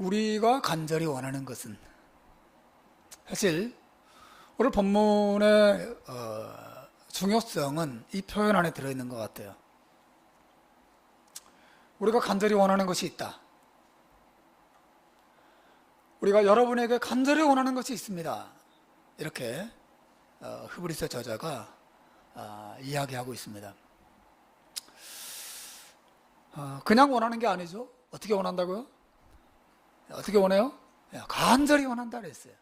우리가 간절히 원하는 것은 사실 오늘 본문의 중요성은 이 표현 안에 들어있는 것 같아요. 우리가 간절히 원하는 것이 있다. 우리가 여러분에게 간절히 원하는 것이 있습니다. 이렇게 히브리서 저자가 이야기하고 있습니다. 그냥 원하는 게 아니죠. 어떻게 원한다고요? 어떻게 원해요? 간절히 원한다 그랬어요.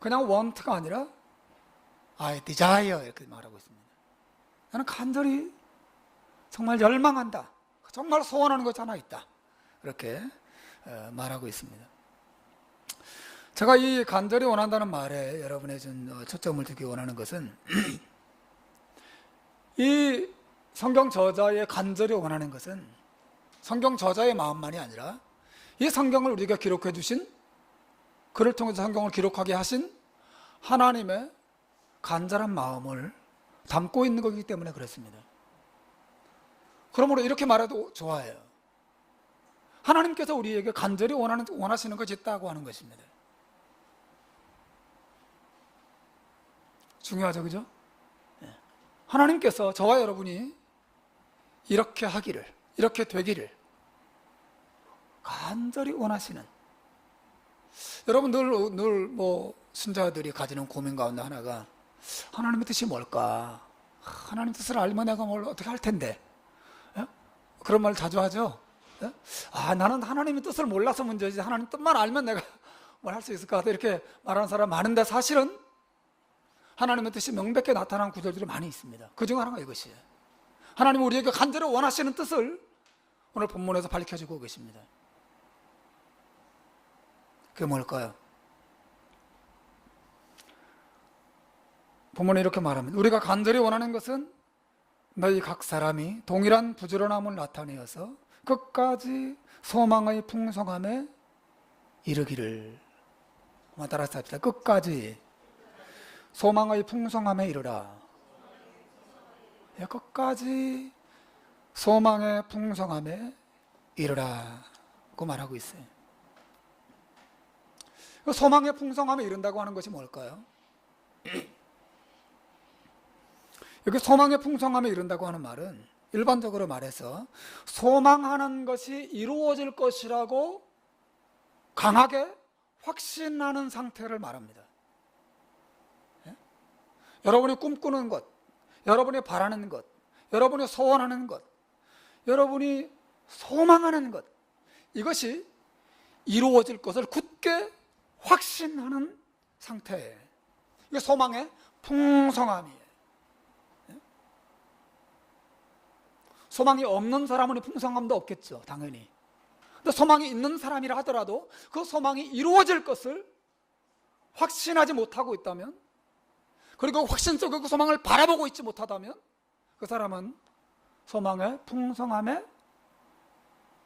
그냥 want가 아니라 I desire 이렇게 말하고 있습니다. 나는 간절히 정말 열망한다. 정말 소원하는 것이 하나 있다. 이렇게 말하고 있습니다. 제가 이 간절히 원한다는 말에 여러분의 좀 초점을 두기 원하는 것은 이 성경 저자의 간절히 원하는 것은 성경 저자의 마음만이 아니라 이 성경을 우리가 기록해 주신, 그를 통해서 성경을 기록하게 하신 하나님의 간절한 마음을 담고 있는 것이기 때문에 그렇습니다. 그러므로 이렇게 말해도 좋아해요. 하나님께서 우리에게 간절히 원하시는 것이 있다고 하는 것입니다. 중요하죠, 그죠? 하나님께서 저와 여러분이 이렇게 하기를, 이렇게 되기를 간절히 원하시는, 여러분 늘 신자들이 가지는 고민 가운데 하나가 하나님의 뜻이 뭘까? 하나님 뜻을 알면 내가 뭘 어떻게 할 텐데? 그런 말 자주 하죠. 나는 하나님의 뜻을 몰라서 문제지 하나님 뜻만 알면 내가 뭘 할 수 있을 것 같아, 이렇게 말하는 사람 많은데 사실은 하나님의 뜻이 명백히 나타난 구절들이 많이 있습니다. 그 중 하나가 이것이에요. 하나님은 우리에게 간절히 원하시는 뜻을 오늘 본문에서 밝혀주고 계십니다. 그게 뭘까요? 본문에 이렇게 말합니다. 우리가 간절히 원하는 것은 너희 각 사람이 동일한 부지런함을 나타내어서 끝까지 소망의 풍성함에 이르기를. 따라서 합시다. 끝까지 소망의 풍성함에 이르라. 끝까지 소망의 풍성함에 이르라고 말하고 있어요. 소망의 풍성함에 이른다고 하는 것이 뭘까요? 여기 소망의 풍성함에 이른다고 하는 말은 일반적으로 말해서 소망하는 것이 이루어질 것이라고 강하게 확신하는 상태를 말합니다. 여러분이 꿈꾸는 것, 여러분이 바라는 것, 여러분이 소원하는 것, 여러분이 소망하는 것, 이것이 이루어질 것을 굳게 확신하는 상태예요. 이게 소망의 풍성함이에요. 소망이 없는 사람은 풍성함도 없겠죠, 당연히. 근데 소망이 있는 사람이라 하더라도 그 소망이 이루어질 것을 확신하지 못하고 있다면, 그리고 확신 속에 그 소망을 바라보고 있지 못하다면 그 사람은 소망의 풍성함에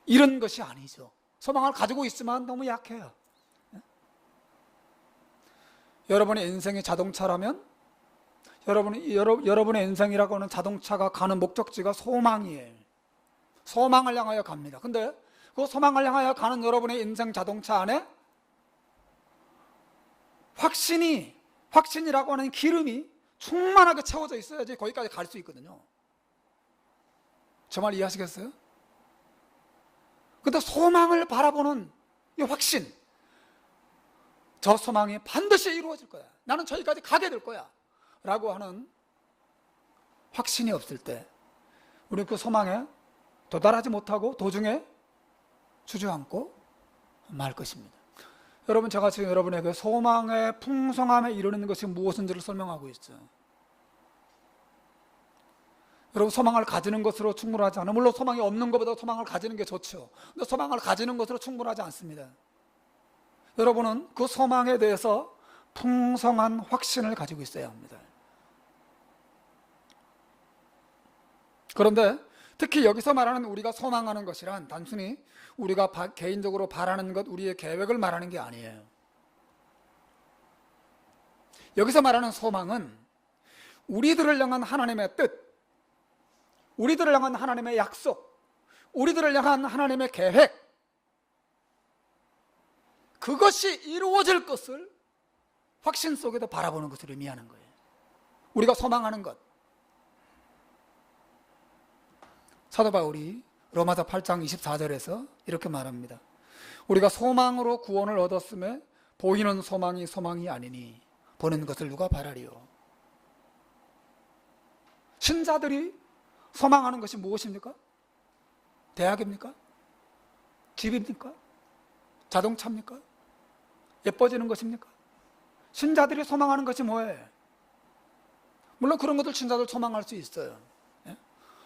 이른 것이 아니죠. 소망을 가지고 있지만 너무 약해요. 여러분의 인생이 자동차라면 여러분의 인생이라고 하는 자동차가 가는 목적지가 소망이에요. 소망을 향하여 갑니다. 근데 그 소망을 향하여 가는 여러분의 인생 자동차 안에 확신이라고 하는 기름이 충만하게 채워져 있어야지 거기까지 갈 수 있거든요. 저 말 이해하시겠어요? 근데 소망을 바라보는 이 확신, 저 소망이 반드시 이루어질 거야, 나는 저기까지 가게 될 거야 라고 하는 확신이 없을 때 우리는 그 소망에 도달하지 못하고 도중에 주저앉고 말 것입니다. 여러분, 제가 지금 여러분에게 소망의 풍성함에 이르는 것이 무엇인지를 설명하고 있죠. 여러분, 소망을 가지는 것으로 충분하지 않아요. 물론 소망이 없는 것보다 소망을 가지는 게 좋죠. 근데 소망을 가지는 것으로 충분하지 않습니다. 여러분은 그 소망에 대해서 풍성한 확신을 가지고 있어야 합니다. 그런데 특히 여기서 말하는 우리가 소망하는 것이란 단순히 우리가 개인적으로 바라는 것, 우리의 계획을 말하는 게 아니에요. 여기서 말하는 소망은 우리들을 향한 하나님의 뜻, 우리들을 향한 하나님의 약속, 우리들을 향한 하나님의 계획, 그것이 이루어질 것을 확신 속에도 바라보는 것을 의미하는 거예요. 우리가 소망하는 것. 사도 바울이 로마서 8장 24절에서 이렇게 말합니다. 우리가 소망으로 구원을 얻었음에 보이는 소망이 소망이 아니니 보는 것을 누가 바라리요. 신자들이 소망하는 것이 무엇입니까? 대학입니까? 집입니까? 자동차입니까? 예뻐지는 것입니까? 신자들이 소망하는 것이 뭐예요? 물론 그런 것들 신자들 소망할 수 있어요.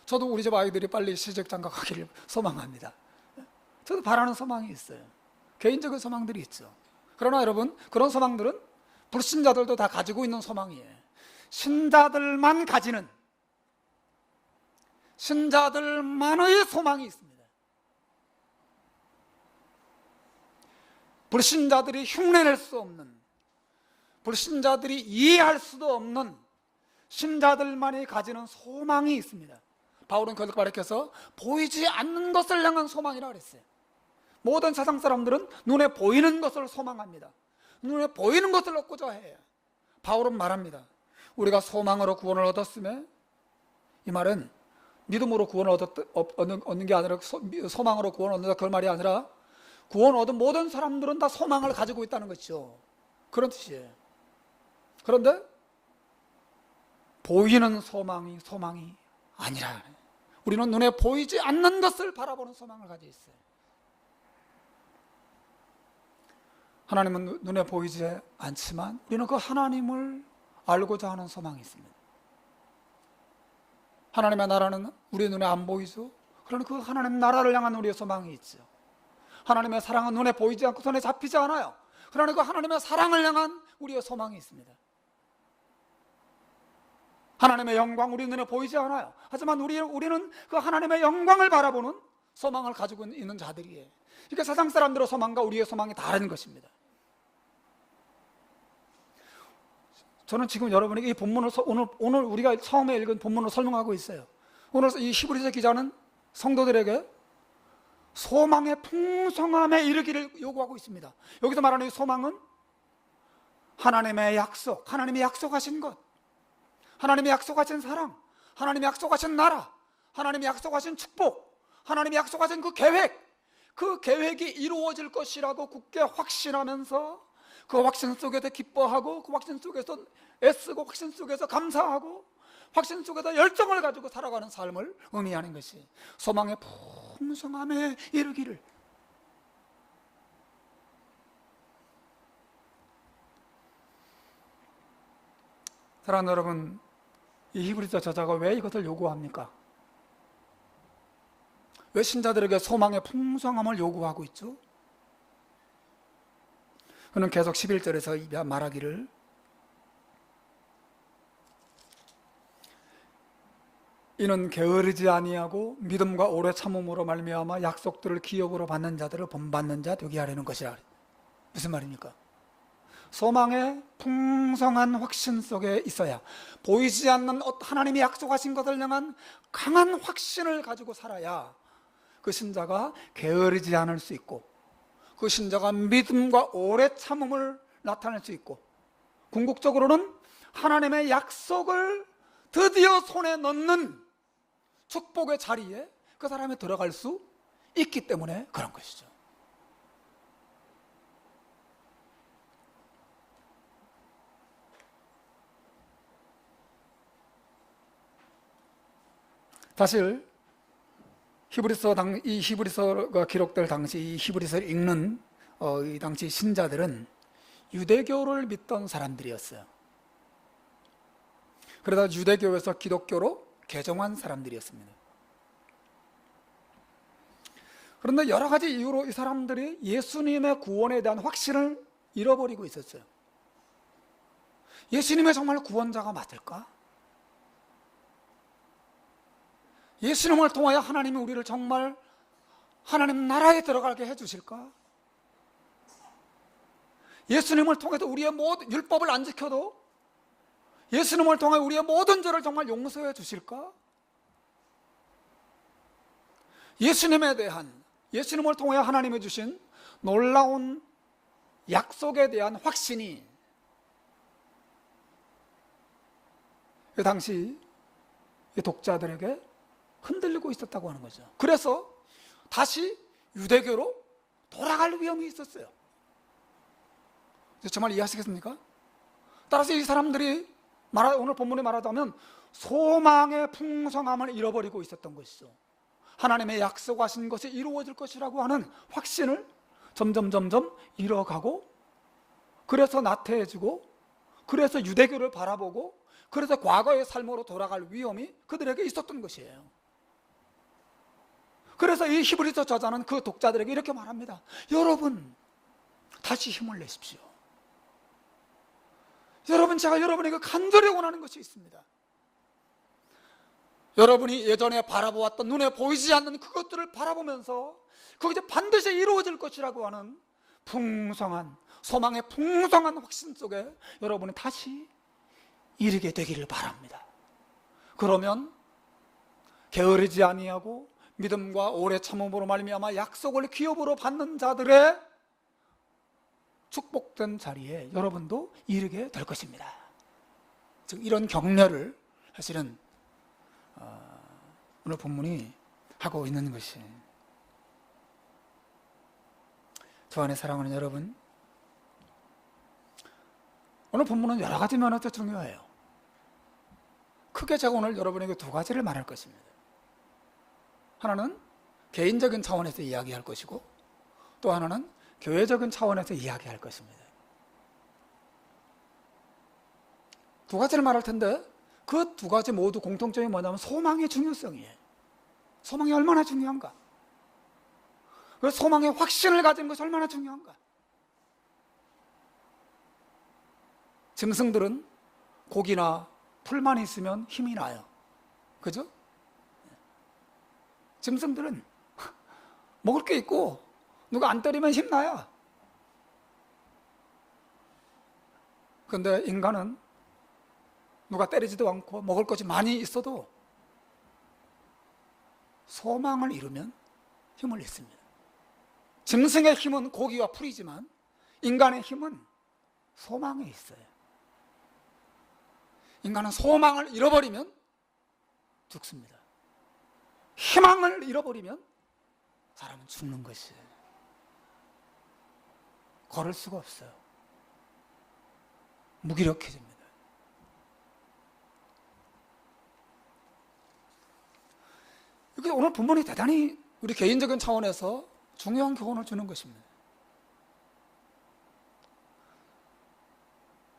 저도 우리 집 아이들이 빨리 시집장가 가기를 소망합니다. 저도 바라는 소망이 있어요. 개인적인 소망들이 있죠. 그러나 여러분, 그런 소망들은 불신자들도 다 가지고 있는 소망이에요. 신자들만 가지는, 신자들만의 소망이 있습니다. 불신자들이 흉내낼 수 없는, 불신자들이 이해할 수도 없는 신자들만이 가지는 소망이 있습니다. 바울은 그걸 가르쳐서 보이지 않는 것을 향한 소망이라고 그랬어요. 모든 세상 사람들은 눈에 보이는 것을 소망합니다. 눈에 보이는 것을 얻고자 해요. 바울은 말합니다. 우리가 소망으로 구원을 얻었으면, 이 말은 믿음으로 구원을 얻는 게 아니라 소망으로 구원을 얻는다, 그 말이 아니라 구원 얻은 모든 사람들은 다 소망을 가지고 있다는 것이죠. 그런 뜻이에요. 그런데 보이는 소망이 소망이 아니라, 우리는 눈에 보이지 않는 것을 바라보는 소망을 가지고 있어요. 하나님은 눈에 보이지 않지만 우리는 그 하나님을 알고자 하는 소망이 있습니다. 하나님의 나라는 우리 눈에 안 보이죠. 그러나 그 하나님 나라를 향한 우리의 소망이 있죠. 하나님의 사랑은 눈에 보이지 않고 손에 잡히지 않아요. 그러나 그 하나님의 사랑을 향한 우리의 소망이 있습니다. 하나님의 영광, 우리 눈에 보이지 않아요. 하지만 우리는 그 하나님의 영광을 바라보는 소망을 가지고 있는 자들이에요. 그러니까 세상 사람들의 소망과 우리의 소망이 다른 것입니다. 저는 지금 여러분에게 이 본문을 오늘 우리가 처음에 읽은 본문을 설명하고 있어요. 오늘 이 히브리서 기자는 성도들에게 소망의 풍성함에 이르기를 요구하고 있습니다. 여기서 말하는 이 소망은 하나님의 약속, 하나님이 약속하신 것, 하나님이 약속하신 사랑, 하나님이 약속하신 나라, 하나님이 약속하신 축복, 하나님이 약속하신 그 계획, 그 계획이 이루어질 것이라고 굳게 확신하면서 그 확신 속에서 기뻐하고, 그 확신 속에서 애쓰고, 확신 속에서 감사하고, 확신 속에서 열정을 가지고 살아가는 삶을 의미하는 것이 소망의 풍성함에 이르기를. 사랑하는 여러분, 이 히브리서 저자가 왜 이것을 요구합니까? 왜 신자들에게 소망의 풍성함을 요구하고 있죠? 그는 계속 11절에서 말하기를, 이는 게으르지 아니하고 믿음과 오래 참음으로 말미암아 약속들을 기업으로 받는 자들을 본받는 자 되게 하려는 것이라. 무슨 말입니까? 소망의 풍성한 확신 속에 있어야, 보이지 않는 하나님이 약속하신 것을 향한 강한 확신을 가지고 살아야 그 신자가 게으르지 않을 수 있고, 그 신자가 믿음과 오래 참음을 나타낼 수 있고, 궁극적으로는 하나님의 약속을 드디어 손에 넣는 축복의 자리에 그 사람이 들어갈 수 있기 때문에 그런 것이죠. 사실 이 히브리서가 기록될 당시, 이 히브리서를 읽는 이 당시 신자들은 유대교를 믿던 사람들이었어요. 그러다 유대교에서 기독교로 개종한 사람들이었습니다. 그런데 여러 가지 이유로 이 사람들이 예수님의 구원에 대한 확신을 잃어버리고 있었어요. 예수님의 정말 구원자가 맞을까? 예수님을 통하여 하나님이 우리를 정말 하나님 나라에 들어가게 해주실까? 예수님을 통해서 우리의 모든 율법을 안 지켜도 예수님을 통해 우리의 모든 죄를 정말 용서해 주실까? 예수님에 대한, 예수님을 통해 하나님이 주신 놀라운 약속에 대한 확신이 그 당시 독자들에게 흔들리고 있었다고 하는 거죠. 그래서 다시 유대교로 돌아갈 위험이 있었어요. 정말 이해하시겠습니까? 따라서 이 사람들이 오늘 본문에 말하자면 소망의 풍성함을 잃어버리고 있었던 것이죠. 하나님의 약속하신 것이 이루어질 것이라고 하는 확신을 점점 잃어가고, 그래서 나태해지고, 그래서 유대교를 바라보고, 그래서 과거의 삶으로 돌아갈 위험이 그들에게 있었던 것이에요. 그래서 이 히브리서 저자는 그 독자들에게 이렇게 말합니다. 여러분, 다시 힘을 내십시오. 여러분, 제가 여러분에게 간절히 원하는 것이 있습니다. 여러분이 예전에 바라보았던 눈에 보이지 않는 그것들을 바라보면서 그것이 반드시 이루어질 것이라고 하는 풍성한, 소망의 풍성한 확신 속에 여러분이 다시 이르게 되기를 바랍니다. 그러면 게으르지 아니하고 믿음과 오래 참음으로 말미암아 약속을 기업으로 받는 자들의 축복된 자리에 여러분도 이르게 될 것입니다. 즉 이런 격려를 사실은 오늘 본문이 하고 있는 것이, 저 안에 사랑하는 여러분, 오늘 본문은 여러 가지 면에서 중요해요. 크게 제가 오늘 여러분에게 두 가지를 말할 것입니다. 하나는 개인적인 차원에서 이야기할 것이고, 또 하나는 교회적인 차원에서 이야기할 것입니다. 두 가지를 말할 텐데 그 두 가지 모두 공통점이 뭐냐면 소망의 중요성이에요. 소망이 얼마나 중요한가? 그 소망의 확신을 가진 것이 얼마나 중요한가? 짐승들은 고기나 풀만 있으면 힘이 나요. 그죠? 짐승들은 먹을 게 있고 누가 안 때리면 힘나요. 그런데 인간은 누가 때리지도 않고 먹을 것이 많이 있어도 소망을 이루면 힘을 잃습니다. 짐승의 힘은 고기와 풀이지만 인간의 힘은 소망에 있어요. 인간은 소망을 잃어버리면 죽습니다. 희망을 잃어버리면 사람은 죽는 것이에요. 걸을 수가 없어요. 무기력해집니다. 그래서 오늘 본문이 대단히 우리 개인적인 차원에서 중요한 교훈을 주는 것입니다.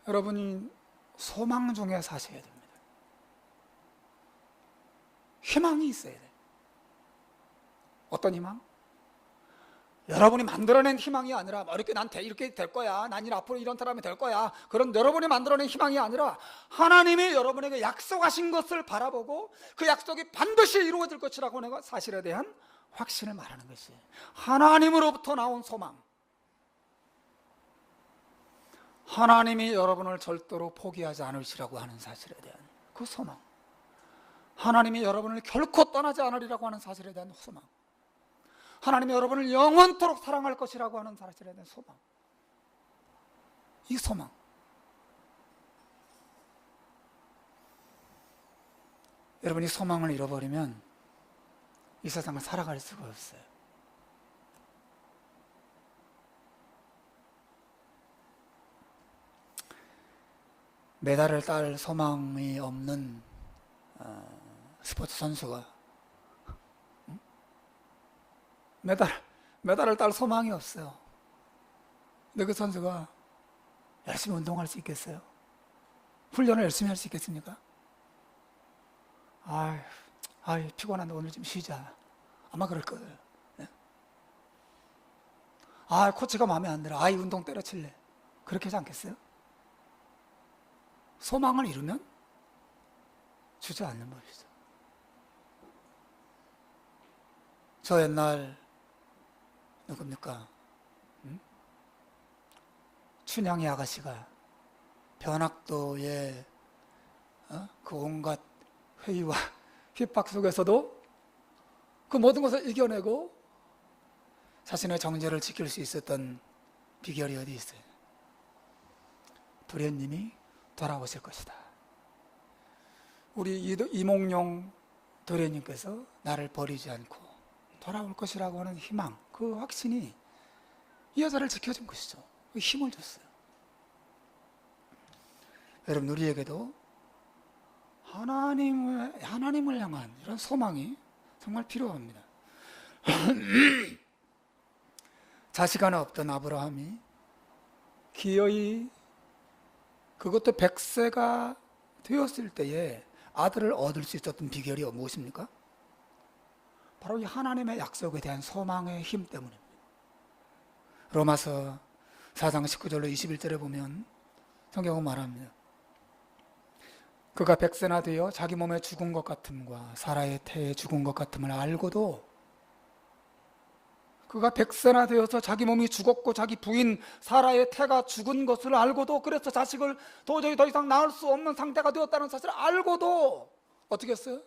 여러분이 소망 중에 사셔야 됩니다. 희망이 있어야 돼요. 어떤 희망? 여러분이 만들어낸 희망이 아니라 이렇게 난 이렇게 될 거야, 난 앞으로 이런 사람이 될 거야, 그런 여러분이 만들어낸 희망이 아니라 하나님이 여러분에게 약속하신 것을 바라보고 그 약속이 반드시 이루어질 것이라고 하는 사실에 대한 확신을 말하는 것이 하나님으로부터 나온 소망. 하나님이 여러분을 절대로 포기하지 않으시라고 하는 사실에 대한 그 소망, 하나님이 여러분을 결코 떠나지 않으리라고 하는 사실에 대한 소망, 하나님이 여러분을 영원토록 사랑할 것이라고 하는 사실에 대한 소망, 이 소망, 여러분이 소망을 잃어버리면 이 세상을 살아갈 수가 없어요. 메달을 딸 소망이 없는 스포츠 선수가 메달을 딸 소망이 없어요. 근데 그 선수가 열심히 운동할 수 있겠어요? 훈련을 열심히 할 수 있겠습니까? 아유, 피곤한데 오늘 좀 쉬자. 아마 그럴 거예요. 네? 코치가 마음에 안 들어. 운동 때려칠래. 그렇게 하지 않겠어요? 소망을 이루면 주저앉는 법이죠. 저 옛날 누굽니까? 춘향이 아가씨가 변학도의 그 온갖 회의와 핍박 속에서도 그 모든 것을 이겨내고 자신의 정죄를 지킬 수 있었던 비결이 어디 있어요? 도련님이 돌아오실 것이다. 우리 이몽룡 도련님께서 나를 버리지 않고 돌아올 것이라고 하는 희망, 그 확신이 이 여자를 지켜준 것이죠. 힘을 줬어요. 여러분, 우리에게도 하나님을 향한 이런 소망이 정말 필요합니다. 자식 하나 없던 아브라함이 기어이, 그것도 100세가 되었을 때에 아들을 얻을 수 있었던 비결이 무엇입니까? 바로 이 하나님의 약속에 대한 소망의 힘 때문입니다. 로마서 4장 19절로 21절에 보면 성경은 말합니다. 그가 100세나 되어 자기 몸에 죽은 것 같음과 사라의 태에 죽은 것 같음을 알고도, 그가 100세나 되어서 자기 몸이 죽었고 자기 부인 사라의 태가 죽은 것을 알고도, 그래서 자식을 도저히 더 이상 낳을 수 없는 상태가 되었다는 사실을 알고도 어떻게 했어요?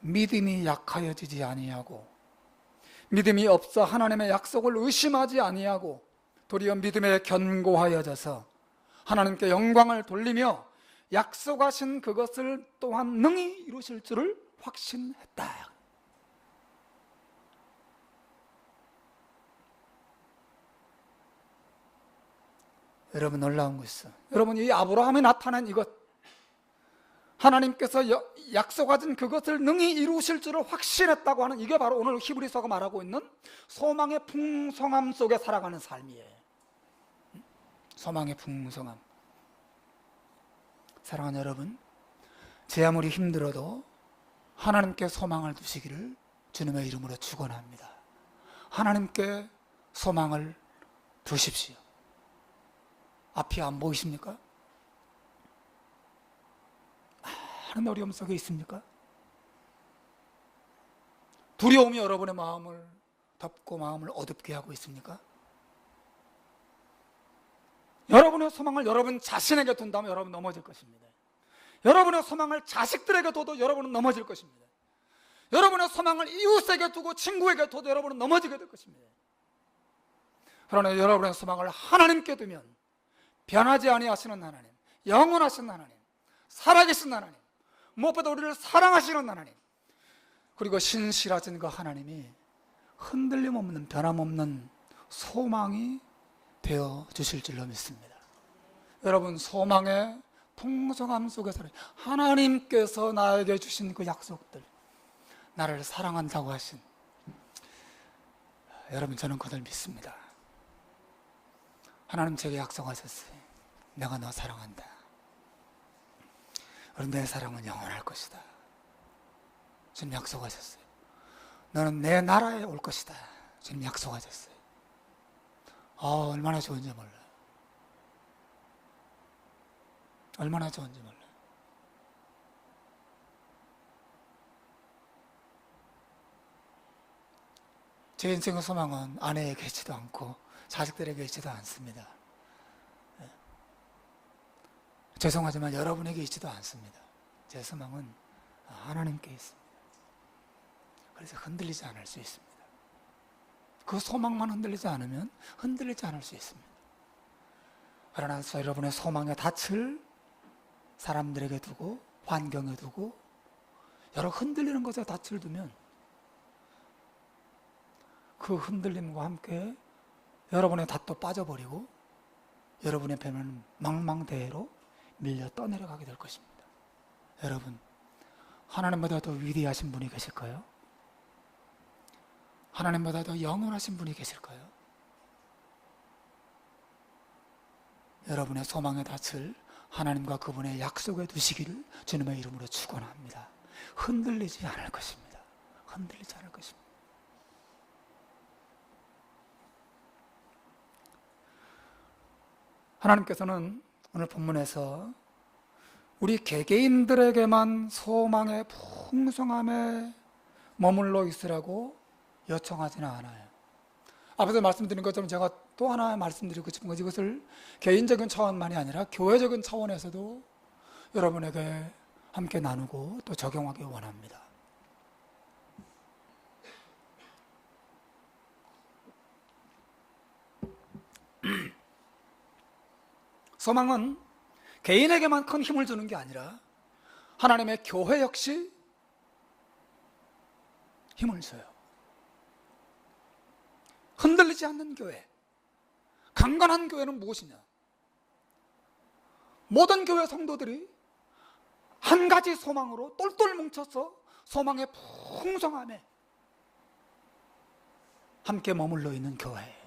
믿음이 약하여지지 아니하고, 믿음이 없어 하나님의 약속을 의심하지 아니하고, 도리어 믿음에 견고하여져서 하나님께 영광을 돌리며 약속하신 그것을 또한 능히 이루실 줄을 확신했다. 여러분, 놀라운 것이죠. 여러분, 이 아브라함이 나타낸 이것, 하나님께서 약속하신 그것을 능히 이루실 줄을 확신했다고 하는, 이게 바로 오늘 히브리서가 말하고 있는 소망의 풍성함 속에 살아가는 삶이에요. 소망의 풍성함. 사랑하는 여러분, 제 아무리 힘들어도 하나님께 소망을 두시기를 주님의 이름으로 축원합니다. 하나님께 소망을 두십시오. 앞이 안 보이십니까? 많은 어려움 속에 있습니까? 두려움이 여러분의 마음을 덮고 마음을 어둡게 하고 있습니까? 여러분의 소망을 여러분 자신에게 둔다면 여러분 넘어질 것입니다. 여러분의 소망을 자식들에게 둬도 여러분은 넘어질 것입니다. 여러분의 소망을 이웃에게 두고 친구에게 둬도 여러분은 넘어지게 될 것입니다. 그러나 여러분의 소망을 하나님께 두면 변하지 아니하시는 하나님, 영원하신 하나님, 살아계신 하나님, 무엇보다 우리를 사랑하시는 하나님, 그리고 신실하신 그 하나님이 흔들림 없는, 변함없는 소망이 되어 주실 줄로 믿습니다. 여러분, 소망의 풍성함 속에서 하나님께서 나에게 주신 그 약속들, 나를 사랑한다고 하신, 여러분, 저는 그들 믿습니다. 하나님 제게 약속하셨어요. 내가 너 사랑한다. 내 사랑은 영원할 것이다. 주님 약속하셨어요. 너는 내 나라에 올 것이다. 주님 약속하셨어요. 얼마나 좋은지 몰라요. 얼마나 좋은지 몰라요. 제 인생의 소망은 아내에게 있지도 않고 자식들에게 있지도 않습니다. 죄송하지만 여러분에게 있지도 않습니다. 제 소망은 하나님께 있습니다. 그래서 흔들리지 않을 수 있습니다. 그 소망만 흔들리지 않으면 흔들리지 않을 수 있습니다. 그러나 여러분의 소망의 닻을 사람들에게 두고 환경에 두고 여러 흔들리는 것에 닻을 두면 그 흔들림과 함께 여러분의 닻도 빠져버리고 여러분의 배는 망망대해로 밀려 떠내려가게 될 것입니다. 여러분, 하나님보다 더 위대하신 분이 계실까요? 하나님보다 더 영원하신 분이 계실까요? 여러분의 소망의 닻을 하나님과 그분의 약속에 두시기를 주님의 이름으로 축원합니다. 흔들리지 않을 것입니다. 흔들리지 않을 것입니다. 하나님께서는 오늘 본문에서 우리 개개인들에게만 소망의 풍성함에 머물러 있으라고 요청하지는 않아요. 앞에서 말씀드린 것처럼 제가 또 하나 말씀드리고 싶은 것이, 이것을 개인적인 차원만이 아니라 교회적인 차원에서도 여러분에게 함께 나누고 또 적용하기 원합니다. 소망은 개인에게만 큰 힘을 주는 게 아니라 하나님의 교회 역시 힘을 줘요. 흔들리지 않는 교회, 강건한 교회는 무엇이냐? 모든 교회 성도들이 한 가지 소망으로 똘똘 뭉쳐서 소망의 풍성함에 함께 머물러 있는 교회.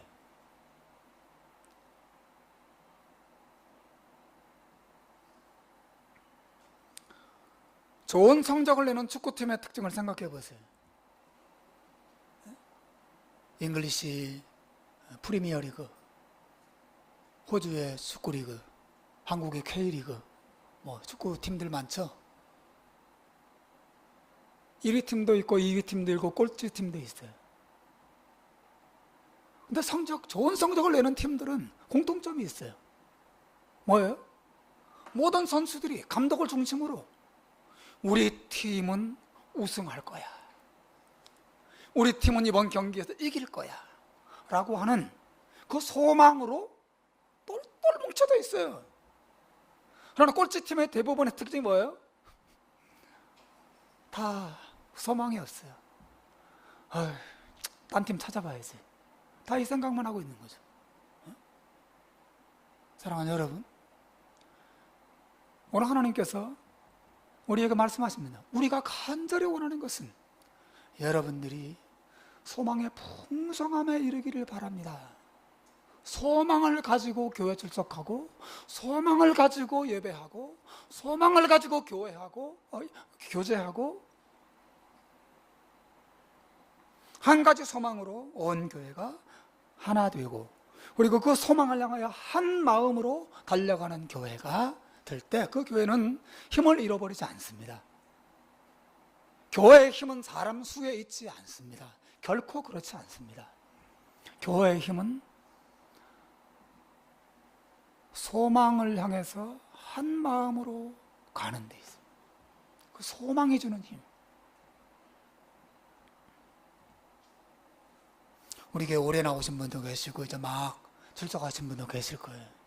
좋은 성적을 내는 축구팀의 특징을 생각해 보세요. 잉글리시 프리미어리그, 호주의 축구리그, 한국의 K리그, 축구팀들 많죠? 1위 팀도 있고 2위 팀도 있고 꼴찌 팀도 있어요. 근데 좋은 성적을 내는 팀들은 공통점이 있어요. 뭐예요? 모든 선수들이 감독을 중심으로 우리 팀은 우승할 거야, 우리 팀은 이번 경기에서 이길 거야 라고 하는 그 소망으로 똘똘 뭉쳐져 있어요. 그러나 꼴찌팀의 대부분의 특징이 뭐예요? 다 소망이 없어요. 딴 팀 찾아봐야지. 다 이 생각만 하고 있는 거죠. 사랑하는 여러분, 오늘 하나님께서 우리에게 말씀하십니다. 우리가 간절히 원하는 것은 여러분들이 소망의 풍성함에 이르기를 바랍니다. 소망을 가지고 교회 출석하고, 소망을 가지고 예배하고, 소망을 가지고 교제하고, 한 가지 소망으로 온 교회가 하나 되고, 그리고 그 소망을 향하여 한 마음으로 달려가는 교회가 될 때 그 교회는 힘을 잃어버리지 않습니다. 교회의 힘은 사람 수에 있지 않습니다. 결코 그렇지 않습니다. 교회의 힘은 소망을 향해서 한 마음으로 가는 데 있습니다. 그 소망이 주는 힘. 우리 교회 오래 나오신 분도 계시고 이제 막 출석하신 분도 계실 거예요.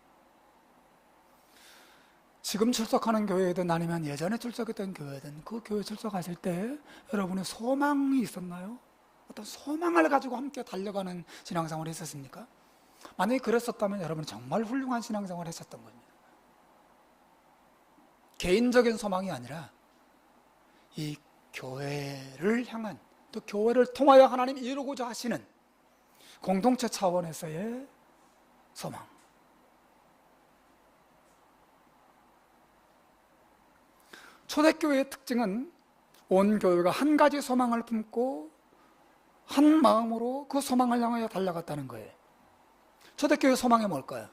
지금 출석하는 교회든 아니면 예전에 출석했던 교회든 그 교회 출석하실 때 여러분의 소망이 있었나요? 어떤 소망을 가지고 함께 달려가는 신앙생활을 했었습니까? 만약에 그랬었다면 여러분은 정말 훌륭한 신앙생활을 했었던 겁니다. 개인적인 소망이 아니라 이 교회를 향한, 또 교회를 통하여 하나님이 이루고자 하시는 공동체 차원에서의 소망. 초대교회의 특징은 온 교회가 한 가지 소망을 품고 한 마음으로 그 소망을 향하여 달려갔다는 거예요. 초대교회의 소망이 뭘까요?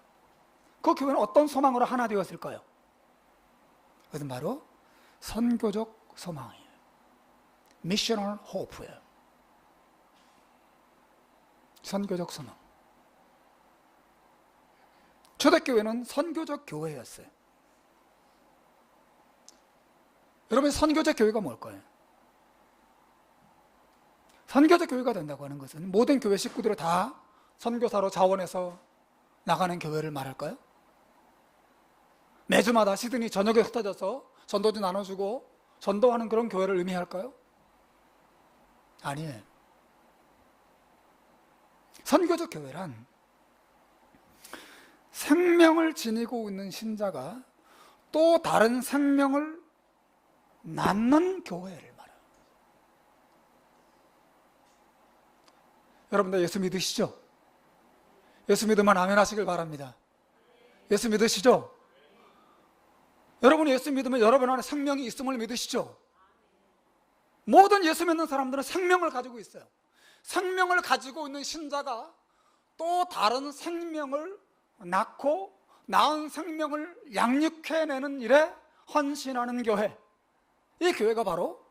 그 교회는 어떤 소망으로 하나 되었을까요? 그것은 바로 선교적 소망이에요. 미셔널 호프예요. 선교적 소망. 초대교회는 선교적 교회였어요. 여러분, 선교적 교회가 뭘까요? 선교적 교회가 된다고 하는 것은 모든 교회 식구들을 다 선교사로 자원해서 나가는 교회를 말할까요? 매주마다 시드니 저녁에 흩어져서 전도지 나눠주고 전도하는 그런 교회를 의미할까요? 아니에요. 선교적 교회란 생명을 지니고 있는 신자가 또 다른 생명을 낳는 교회를 말해요. 여러분들 예수 믿으시죠? 예수 믿으면 아멘 하시길 바랍니다. 예수 믿으시죠? 여러분이 예수 믿으면 여러분 안에 생명이 있음을 믿으시죠? 모든 예수 믿는 사람들은 생명을 가지고 있어요. 생명을 가지고 있는 신자가 또 다른 생명을 낳고 낳은 생명을 양육해내는 일에 헌신하는 교회, 이 교회가 바로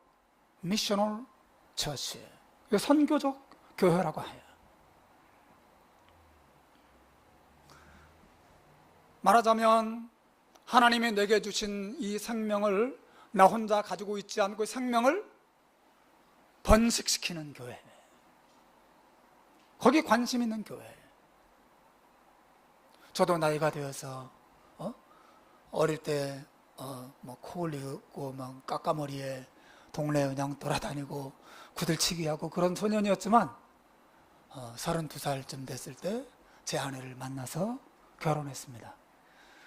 미셔널 처치예요. 선교적 교회라고 해요. 말하자면 하나님이 내게 주신 이 생명을 나 혼자 가지고 있지 않고 생명을 번식시키는 교회, 거기 관심 있는 교회. 저도 나이가 되어서 어릴 때 코 올리고 막 까까머리에 동네 그냥 돌아다니고 구들치기 하고 그런 소년이었지만 32살쯤 됐을 때 제 아내를 만나서 결혼했습니다.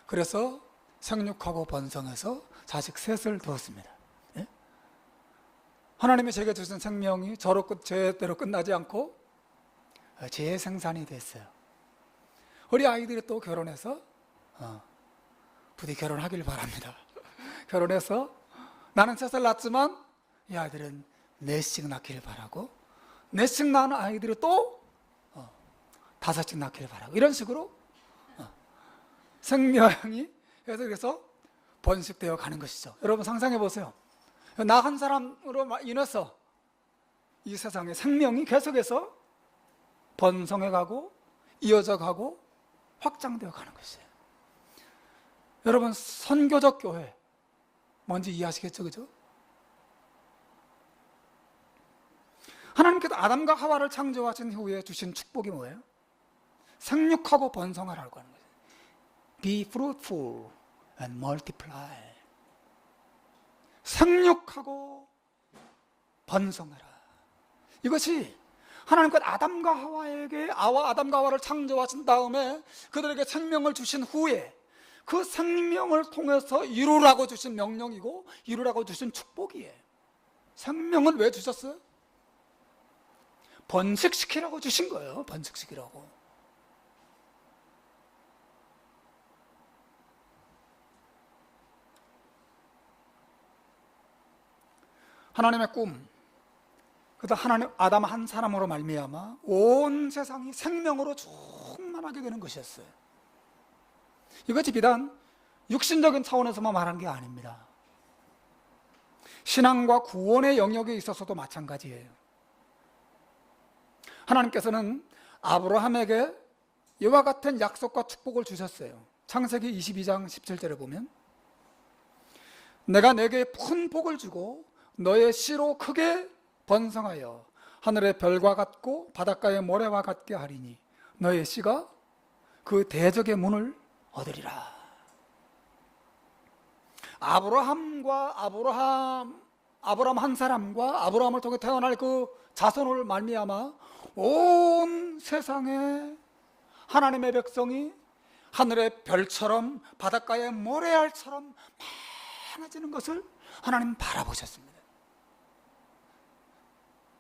그래서 생육하고 번성해서 자식 셋을 두었습니다. 예? 하나님이 제게 주신 생명이 제대로 끝나지 않고 재생산이 됐어요. 우리 아이들이 또 결혼해서 부디 결혼하길 바랍니다. 결혼해서 나는 셋을 낳았지만 이 아이들은 넷씩 낳기를 바라고, 넷씩 낳은 아이들이 또 다섯씩 낳기를 바라고, 이런 식으로 생명이 그래서 번식되어 가는 것이죠. 여러분 상상해 보세요. 나 한 사람으로 인해서 이 세상의 생명이 계속해서 번성해 가고 이어져 가고 확장되어 가는 것이에요. 여러분 선교적 교회 뭔지 이해하시겠죠? 그죠? 하나님께서 아담과 하와를 창조하신 후에 주신 축복이 뭐예요? 생육하고 번성하라고 하는 거예요. Be fruitful and multiply. 생육하고 번성하라. 이것이 하나님께서 아담과 하와를 창조하신 다음에 그들에게 생명을 주신 후에 그 생명을 통해서 이루라고 주신 명령이고 이루라고 주신 축복이에요. 생명을 왜 주셨어요? 번식시키라고 주신 거예요. 번식시키라고. 하나님의 꿈, 그래서 하나님 아담 한 사람으로 말미암아 온 세상이 생명으로 충만하게 되는 것이었어요. 이것이 비단 육신적인 차원에서만 말한 게 아닙니다. 신앙과 구원의 영역에 있어서도 마찬가지예요. 하나님께서는 아브라함에게 이와 같은 약속과 축복을 주셨어요. 창세기 22장 17절에 보면 내가 내게 큰 복을 주고 너의 씨로 크게 번성하여 하늘의 별과 같고 바닷가의 모래와 같게 하리니 너의 씨가 그 대적의 문을 얻으리라. 아브라함 한 사람과 아브라함을 통해 태어날 그 자손을 말미암아 온 세상에 하나님의 백성이 하늘의 별처럼 바닷가의 모래알처럼 많아지는 것을 하나님 바라보셨습니다.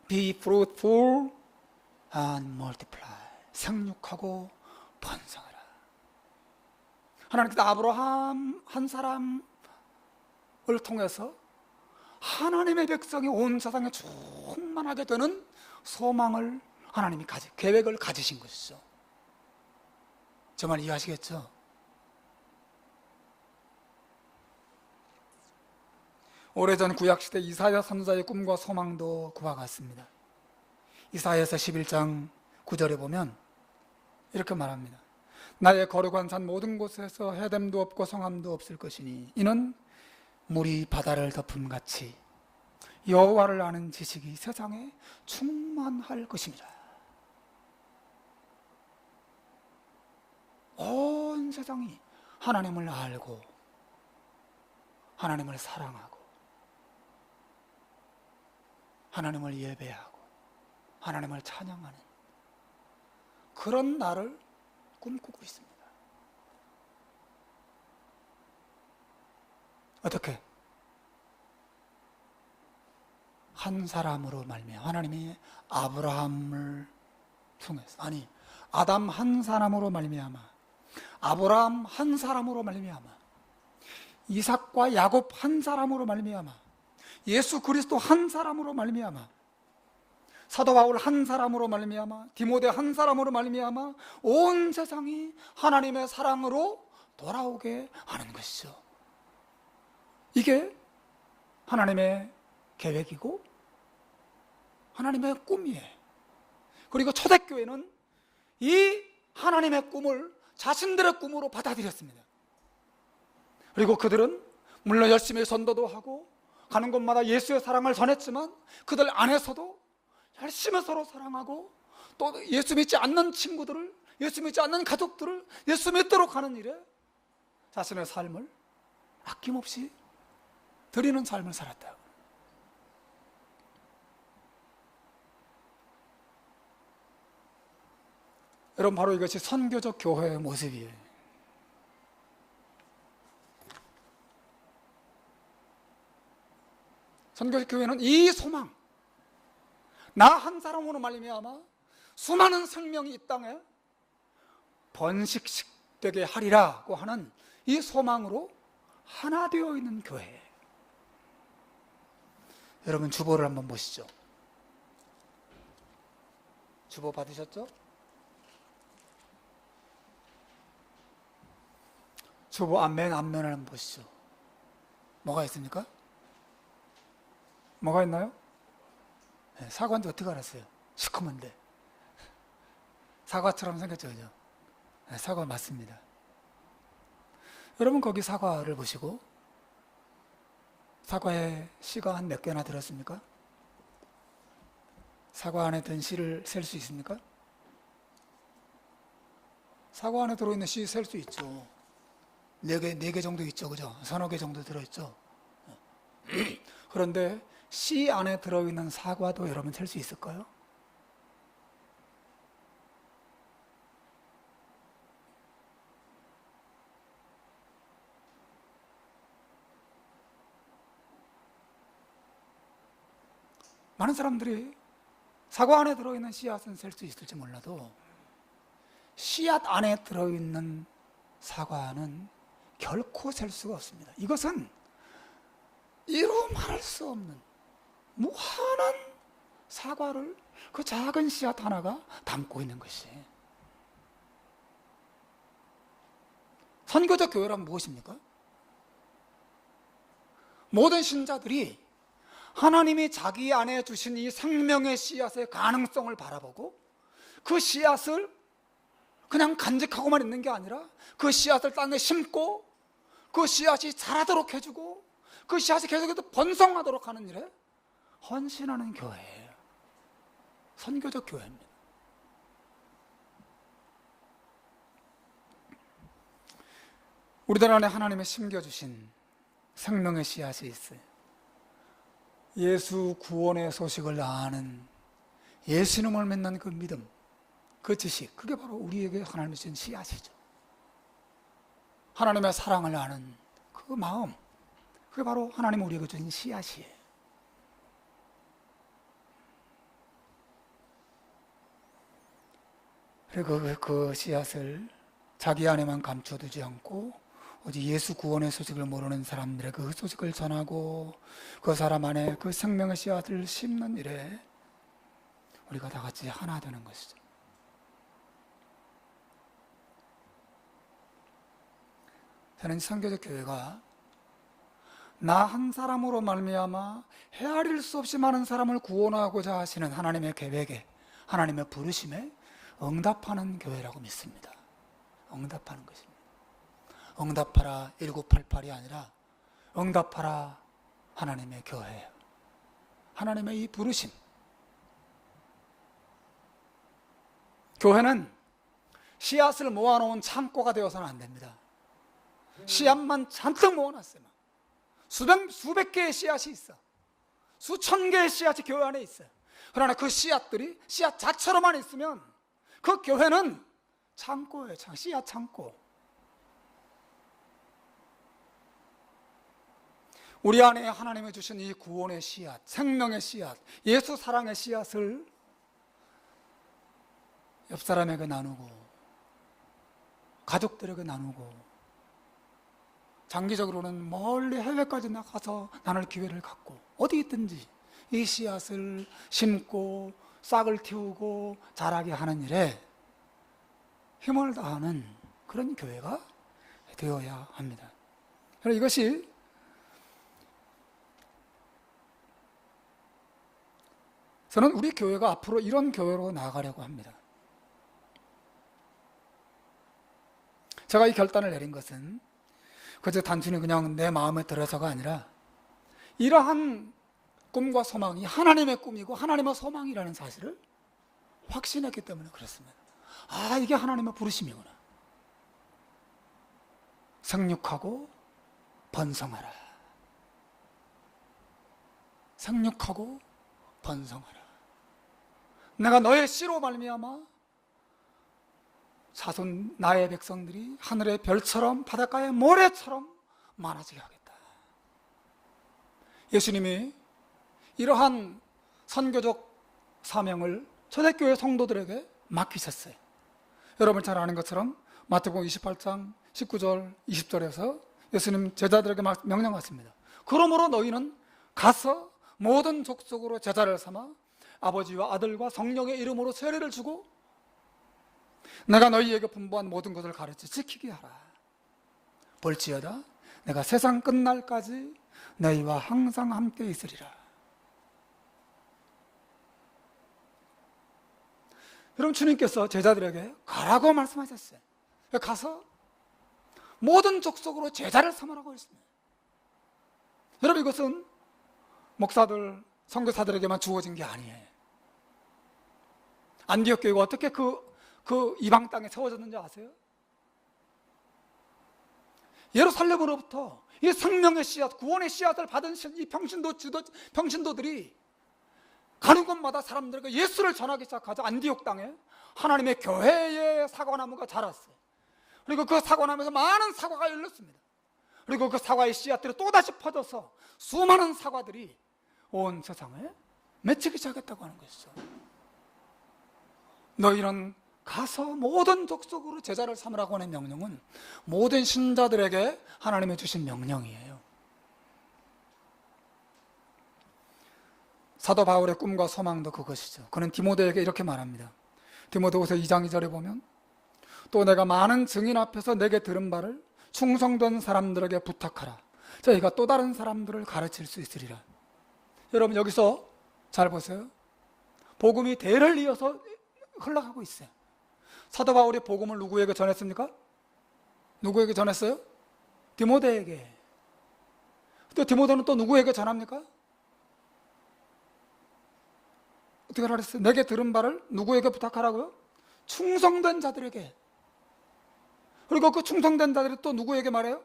Be fruitful and multiply. 생육하고 번성하라. 하나님께서 아브라함 한 사람을 통해서 하나님의 백성이 온 세상에 충만하게 되는 소망을 하나님이 계획을 가지신 것이죠. 정말 이해하시겠죠? 오래전 구약시대 이사야 선지자의 꿈과 소망도 그와 같습니다. 이사야서 11장 9절에 보면 이렇게 말합니다. 나의 거룩한 산 모든 곳에서 해됨도 없고 성함도 없을 것이니 이는 물이 바다를 덮음같이 여호와를 아는 지식이 세상에 충만할 것입니다. 온 세상이 하나님을 알고 하나님을 사랑하고 하나님을 예배하고 하나님을 찬양하는 그런 날을 꿈꾸고 있습니다. 어떻게? 한 사람으로 말미암아 하나님이 아브라함을 통해서 아담 한 사람으로 말미암아 아브라함 한 사람으로 말미암아 이삭과 야곱 한 사람으로 말미암아 예수 그리스도 한 사람으로 말미암아 사도 바울 한 사람으로 말미암아 디모데 한 사람으로 말미암아 온 세상이 하나님의 사랑으로 돌아오게 하는 것이죠. 이게 하나님의 계획이고 하나님의 꿈이에요. 그리고 초대교회는 이 하나님의 꿈을 자신들의 꿈으로 받아들였습니다. 그리고 그들은 물론 열심히 전도도 하고 가는 곳마다 예수의 사랑을 전했지만 그들 안에서도 열심히 서로 사랑하고 또 예수 믿지 않는 친구들을, 예수 믿지 않는 가족들을 예수 믿도록 하는 일에 자신의 삶을 아낌없이 드리는 삶을 살았다. 여러분, 바로 이것이 선교적 교회의 모습이에요. 선교적 교회는 이 소망, 나 한 사람으로 말미암아 수많은 생명이 이 땅에 번식되게 하리라고 하는 이 소망으로 하나 되어 있는 교회예요. 여러분, 주보를 한번 보시죠. 주보 받으셨죠? 주보 앞면을 한번 보시죠. 뭐가 있습니까? 뭐가 있나요? 네, 사과인데 어떻게 알았어요? 시커먼데. 사과처럼 생겼죠, 그죠? 네, 사과 맞습니다. 여러분, 거기 사과를 보시고 사과에 씨가 한 몇 개나 들었습니까? 사과 안에 든 씨를 셀 수 있습니까? 사과 안에 들어있는 씨 셀 수 있죠. 네 개 정도 있죠, 그죠? 서너 개 정도 들어있죠. 그런데 씨 안에 들어있는 사과도 여러분 셀 수 있을까요? 많은 사람들이 사과 안에 들어있는 씨앗은 셀 수 있을지 몰라도 씨앗 안에 들어있는 사과는 결코 셀 수가 없습니다. 이것은 이루 말할 수 없는 무한한 사과를 그 작은 씨앗 하나가 담고 있는 것이. 선교적 교회란 무엇입니까? 모든 신자들이 하나님이 자기 안에 주신 이 생명의 씨앗의 가능성을 바라보고 그 씨앗을 그냥 간직하고만 있는 게 아니라 그 씨앗을 땅에 심고 그 씨앗이 자라도록 해주고 그 씨앗이 계속해서 번성하도록 하는 일에 헌신하는 교회예요. 선교적 교회입니다. 우리들 안에 하나님의 심겨주신 생명의 씨앗이 있어요. 예수 구원의 소식을 아는, 예수님을 믿는 그 믿음, 그 지식, 그게 바로 우리에게 하나님이 주신 씨앗이죠. 하나님의 사랑을 아는 그 마음, 그게 바로 하나님 우리에게 주신 씨앗이에요. 그리고 그 씨앗을 자기 안에만 감춰두지 않고 오직 예수 구원의 소식을 모르는 사람들에게 그 소식을 전하고 그 사람 안에 그 생명의 씨앗을 심는 일에 우리가 다 같이 하나 되는 것이죠. 저는 선교적 교회가 나 한 사람으로 말미암아 헤아릴 수 없이 많은 사람을 구원하고자 하시는 하나님의 계획에, 하나님의 부르심에 응답하는 교회라고 믿습니다. 응답하는 것입니다. 응답하라 1988이 아니라 응답하라 하나님의 교회예요. 하나님의 이 부르심. 교회는 씨앗을 모아놓은 창고가 되어서는 안 됩니다. 씨앗만 잔뜩 모아놨어요. 수백 개의 씨앗이 있어. 수천 개의 씨앗이 교회 안에 있어요. 그러나 그 씨앗들이 씨앗 자체로만 있으면 그 교회는 창고예요. 씨앗 창고. 우리 안에 하나님이 주신 이 구원의 씨앗, 생명의 씨앗, 예수 사랑의 씨앗을 옆 사람에게 나누고 가족들에게 나누고 장기적으로는 멀리 해외까지 나가서 나눌 기회를 갖고 어디 있든지 이 씨앗을 심고 싹을 틔우고 자라게 하는 일에 힘을 다하는 그런 교회가 되어야 합니다. 그래서 이것이 저는 우리 교회가 앞으로 이런 교회로 나아가려고 합니다. 제가 이 결단을 내린 것은 그저 단순히 그냥 내 마음에 들어서가 아니라 이러한 꿈과 소망이 하나님의 꿈이고 하나님의 소망이라는 사실을 확신했기 때문에 그렇습니다. 아, 이게 하나님의 부르심이구나. 생육하고 번성하라. 생육하고 번성하라. 내가 너의 씨로 말미암아 자손 나의 백성들이 하늘의 별처럼 바닷가의 모래처럼 많아지게 하겠다. 예수님이 이러한 선교적 사명을 초대교회 성도들에게 맡기셨어요. 여러분 잘 아는 것처럼 마태복음 28장 19절 20절에서 예수님 제자들에게 명령하십니다. 그러므로 너희는 가서 모든 족속으로 제자를 삼아 아버지와 아들과 성령의 이름으로 세례를 주고 내가 너희에게 분부한 모든 것을 가르쳐 지키게 하라. 볼지어다 내가 세상 끝날까지 너희와 항상 함께 있으리라. 여러분 주님께서 제자들에게 가라고 말씀하셨어요. 가서 모든 족속으로 제자를 삼으라고 했습니다. 여러분 이것은 목사들, 선교사들에게만 주어진 게 아니에요. 안디옥 교회가 어떻게 그 이방 땅에 세워졌는지 아세요? 예루살렘으로부터 이 생명의 씨앗, 구원의 씨앗을 받은 이 평신도들이 가는 곳마다 사람들에게 예수를 전하기 시작하자 안디옥 땅에 하나님의 교회의 사과나무가 자랐어요. 그리고 그 사과나무에서 많은 사과가 열렸습니다. 그리고 그 사과의 씨앗들이 또다시 퍼져서 수많은 사과들이 온 세상에 맺히기 시작했다고 하는 것이죠. 너희는 가서 모든 족속으로 제자를 삼으라고 하는 명령은 모든 신자들에게 하나님이 주신 명령이에요. 사도 바울의 꿈과 소망도 그것이죠. 그는 디모데에게 이렇게 말합니다. 디모데후서 2장 2절에 보면 또 내가 많은 증인 앞에서 내게 들은 바를 충성된 사람들에게 부탁하라. 저희가 또 다른 사람들을 가르칠 수 있으리라. 여러분 여기서 잘 보세요. 복음이 대를 이어서 흘러가고 있어요. 사도 바울이 복음을 누구에게 전했습니까? 누구에게 전했어요? 디모데에게. 또 디모데는 또 누구에게 전합니까? 어떻게 하라 그랬어요? 내게 들은 바를 누구에게 부탁하라고요? 충성된 자들에게. 그리고 그 충성된 자들이 또 누구에게 말해요?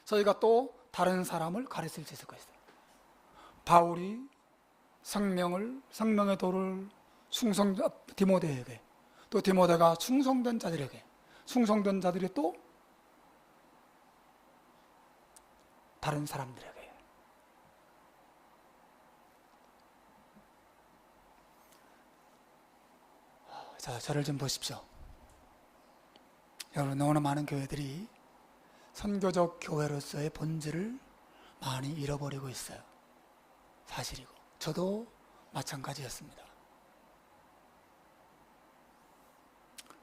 저희가 또 다른 사람을 가르칠 수 있을 것이다. 바울이 생명의 도를 디모데에게, 또 디모데가 충성된 자들에게, 충성된 자들이 또 다른 사람들에게. 자, 저를 좀 보십시오. 여러분, 너무나 많은 교회들이 선교적 교회로서의 본질을 많이 잃어버리고 있어요. 사실이고 저도 마찬가지였습니다.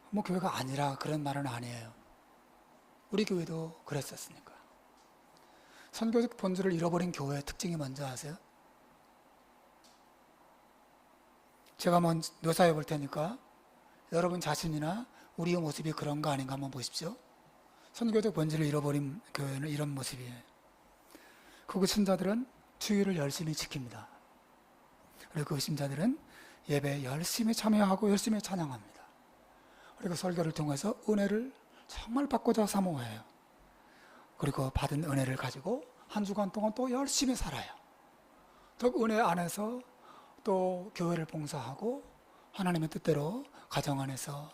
뭐 교회가 아니라 그런 말은 아니에요. 우리 교회도 그랬었으니까. 선교적 본질을 잃어버린 교회의 특징이 뭔지 아세요? 제가 먼저 묘사해 볼 테니까 여러분 자신이나 우리의 모습이 그런 거 아닌가 한번 보십시오. 선교적 본질을 잃어버린 교회는 이런 모습이에요. 그 신자들은 주일을 열심히 지킵니다. 그리고 그 신자들은 예배에 열심히 참여하고 열심히 찬양합니다. 그리고 설교를 통해서 은혜를 정말 받고자 사모해요. 그리고 받은 은혜를 가지고 한 주간 동안 또 열심히 살아요. 또 은혜 안에서 또 교회를 봉사하고 하나님의 뜻대로 가정 안에서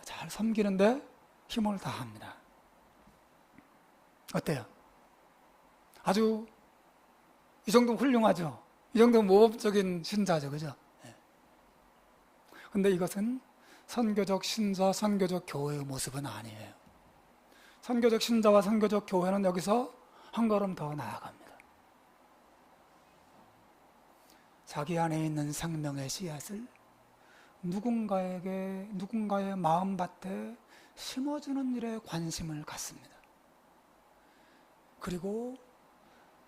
잘 섬기는데 힘을 다합니다. 어때요? 아주 이 정도면 훌륭하죠? 이 정도면 모범적인 신자죠, 그죠? 근데 이것은 선교적 신자, 선교적 교회의 모습은 아니에요. 선교적 신자와 선교적 교회는 여기서 한 걸음 더 나아갑니다. 자기 안에 있는 생명의 씨앗을 누군가의 마음밭에 심어주는 일에 관심을 갖습니다. 그리고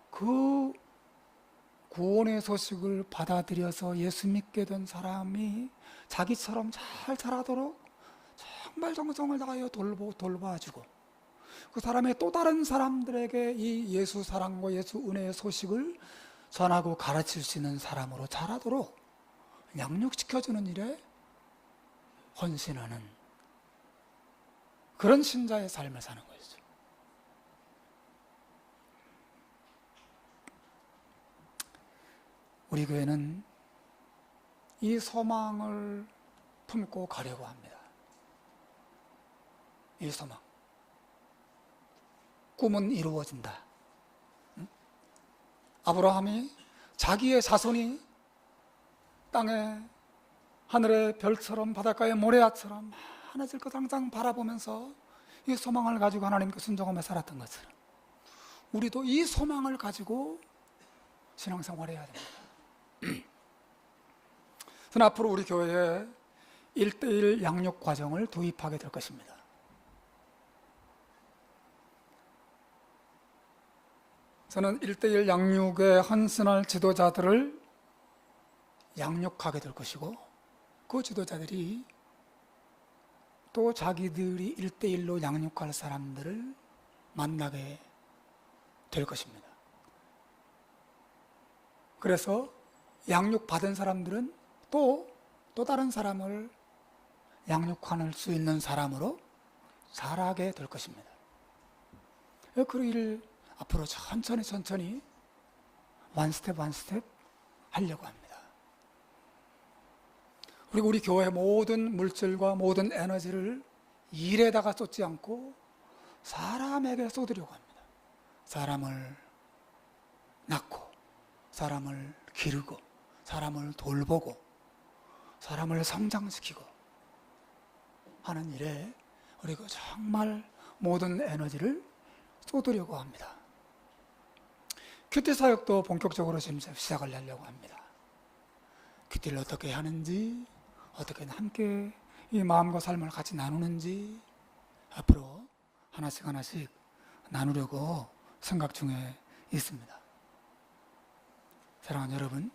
그 구원의 소식을 받아들여서 예수 믿게 된 사람이 자기처럼 잘 자라도록 정말 정성을 다하여 돌봐주고 그 사람의 또 다른 사람들에게 이 예수 사랑과 예수 은혜의 소식을 전하고 가르칠 수 있는 사람으로 자라도록 양육시켜주는 일에 헌신하는 그런 신자의 삶을 사는 것이죠. 우리 교회는 이 소망을 품고 가려고 합니다. 이 소망. 꿈은 이루어진다. 아브라함이 자기의 자손이 땅에 하늘의 별처럼 바닷가의 모래알처럼 많아질 것 항상 바라보면서 이 소망을 가지고 하나님께 순종하며 살았던 것처럼 우리도 이 소망을 가지고 신앙생활을 해야 됩니다. 저는 앞으로 우리 교회에 1:1 양육 과정을 도입하게 될 것입니다. 저는 1:1 양육에 헌신할 지도자들을 양육하게 될 것이고 그 지도자들이 또 자기들이 1:1로 양육할 사람들을 만나게 될 것입니다. 그래서 양육받은 사람들은 또 다른 사람을 양육할 수 있는 사람으로 자라게 될 것입니다. 그 일을 앞으로 천천히 원 스텝 하려고 합니다. 그리고 우리 교회의 모든 물질과 모든 에너지를 일에다가 쏟지 않고 사람에게 쏟으려고 합니다. 사람을 낳고 사람을 기르고 사람을 돌보고 사람을 성장시키고 하는 일에 우리가 정말 모든 에너지를 쏟으려고 합니다. 큐티 사역도 본격적으로 지금 시작을 하려고 합니다. 큐티를 어떻게 하는지, 어떻게 함께 이 마음과 삶을 같이 나누는지 앞으로 하나씩 나누려고 생각 중에 있습니다. 사랑하는 여러분,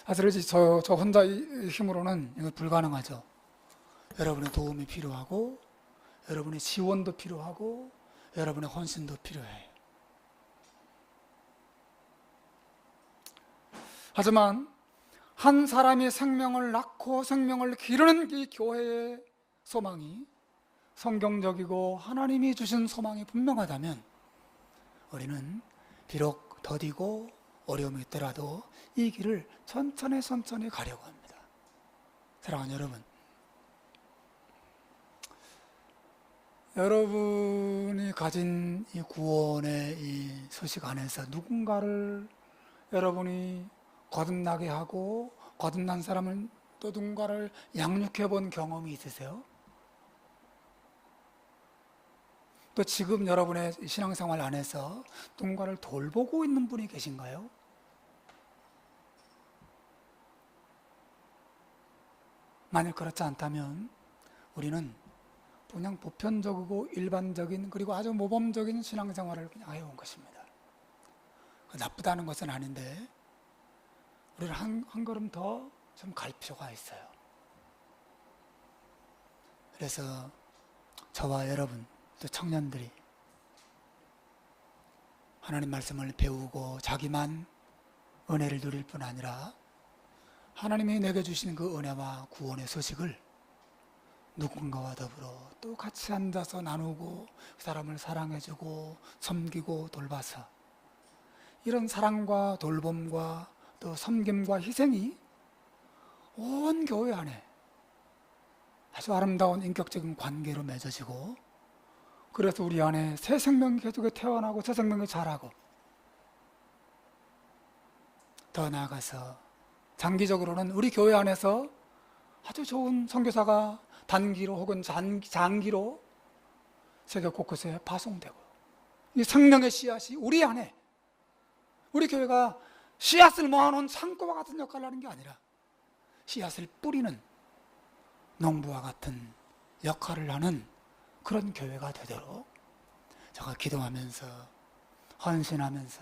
사실 저 혼자의 힘으로는 이거 불가능하죠. 여러분의 도움이 필요하고 여러분의 지원도 필요하고 여러분의 헌신도 필요해요. 하지만 한 사람이 생명을 낳고 생명을 기르는 이 교회의 소망이 성경적이고 하나님이 주신 소망이 분명하다면 우리는 비록 더디고 어려움이 있더라도 이 길을 천천히 가려고 합니다. 사랑하는 여러분, 여러분이 가진 이 구원의 이 소식 안에서 누군가를 여러분이 거듭나게 하고 거듭난 사람을 또 누군가를 양육해 본 경험이 있으세요? 또 지금 여러분의 신앙생활 안에서 누군가를 돌보고 있는 분이 계신가요? 만약 그렇지 않다면 우리는 그냥 보편적이고 일반적인 그리고 아주 모범적인 신앙생활을 그냥 해온 것입니다. 나쁘다는 것은 아닌데 우리는 한 걸음 더 좀 갈 필요가 있어요. 그래서 저와 여러분 또 청년들이 하나님 말씀을 배우고 자기만 은혜를 누릴 뿐 아니라 하나님이 내게 주신 그 은혜와 구원의 소식을 누군가와 더불어 또 같이 앉아서 나누고 그 사람을 사랑해주고 섬기고 돌봐서 이런 사랑과 돌봄과 또 섬김과 희생이 온 교회 안에 아주 아름다운 인격적인 관계로 맺어지고 그래서 우리 안에 새 생명이 계속 태어나고 새 생명이 자라고 더 나아가서 장기적으로는 우리 교회 안에서 아주 좋은 선교사가 단기로 혹은 장기로 세계 곳곳에 파송되고 이 생명의 씨앗이 우리 안에 우리 교회가 씨앗을 모아놓은 창고와 같은 역할을 하는 게 아니라 씨앗을 뿌리는 농부와 같은 역할을 하는 그런 교회가 되도록 제가 기도하면서 헌신하면서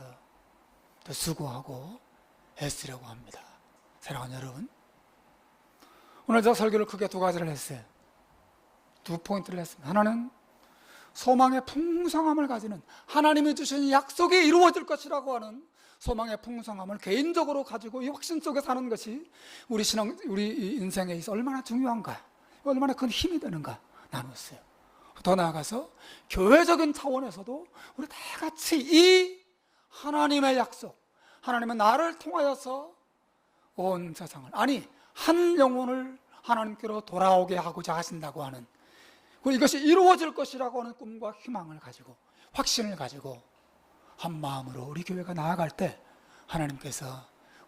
또 수고하고 애쓰려고 합니다. 사랑하는 여러분, 오늘 제가 설교를 크게 두 가지를 했어요. 두 포인트를 했습니다. 하나는 소망의 풍성함을 가지는 하나님이 주신 약속이 이루어질 것이라고 하는 소망의 풍성함을 개인적으로 가지고 이 확신 속에 사는 것이 우리 인생에 있어 얼마나 중요한가, 얼마나 큰 힘이 되는가 나눴어요. 더 나아가서 교회적인 차원에서도 우리 다 같이 이 하나님의 약속, 하나님은 나를 통하여서 온 세상을, 아니 한 영혼을 하나님께로 돌아오게 하고자 하신다고 하는, 그리고 이것이 이루어질 것이라고 하는 꿈과 희망을 가지고 확신을 가지고 한 마음으로 우리 교회가 나아갈 때 하나님께서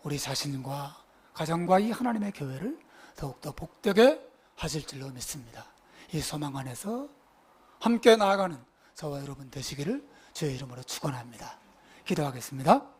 우리 자신과 가정과 이 하나님의 교회를 더욱더 복되게 하실 줄로 믿습니다. 이 소망 안에서 함께 나아가는 저와 여러분 되시기를 주의 이름으로 축원합니다. 기도하겠습니다.